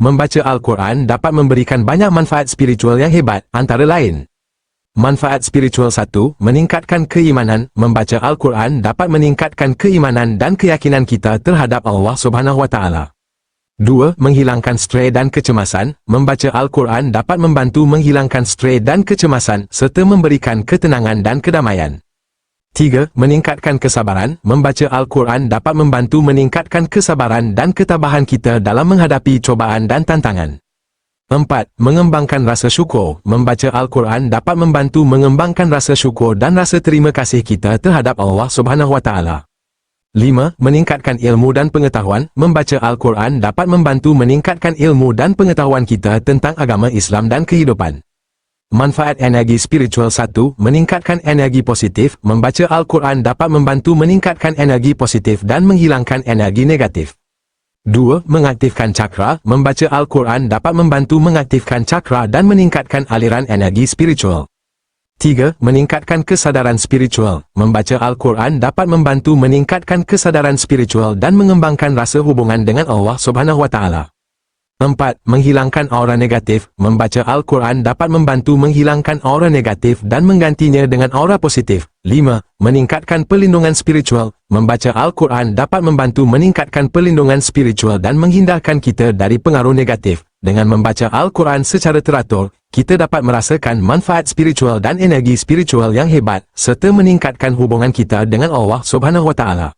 Membaca Al-Quran dapat memberikan banyak manfaat spiritual yang hebat, antara lain. Manfaat spiritual 1. Meningkatkan keimanan. Membaca Al-Quran dapat meningkatkan keimanan dan keyakinan kita terhadap Allah Subhanahu Wa Taala. 2. Menghilangkan stres dan kecemasan. Membaca Al-Quran dapat membantu menghilangkan stres dan kecemasan serta memberikan ketenangan dan kedamaian. 3. Meningkatkan kesabaran. Membaca Al-Quran dapat membantu meningkatkan kesabaran dan ketabahan kita dalam menghadapi cobaan dan tantangan. 4. Mengembangkan rasa syukur. Membaca Al-Quran dapat membantu mengembangkan rasa syukur dan rasa terima kasih kita terhadap Allah Subhanahu Wa Taala. 5. Meningkatkan ilmu dan pengetahuan. Membaca Al-Quran dapat membantu meningkatkan ilmu dan pengetahuan kita tentang agama Islam dan kehidupan. Manfaat energi spiritual 1. Meningkatkan energi positif. Membaca Al-Quran dapat membantu meningkatkan energi positif dan menghilangkan energi negatif. 2. Mengaktifkan cakra. Membaca Al-Quran dapat membantu mengaktifkan cakra dan meningkatkan aliran energi spiritual. 3. Meningkatkan kesadaran spiritual. Membaca Al-Quran dapat membantu meningkatkan kesadaran spiritual dan mengembangkan rasa hubungan dengan Allah Subhanahu Wa Taala. 4. Menghilangkan aura negatif. Membaca Al-Quran dapat membantu menghilangkan aura negatif dan menggantinya dengan aura positif. 5. Meningkatkan perlindungan spiritual. Membaca Al-Quran dapat membantu meningkatkan perlindungan spiritual dan menghindarkan kita dari pengaruh negatif. Dengan membaca Al-Quran secara teratur, kita dapat merasakan manfaat spiritual dan energi spiritual yang hebat, serta meningkatkan hubungan kita dengan Allah Subhanahu Wa Taala.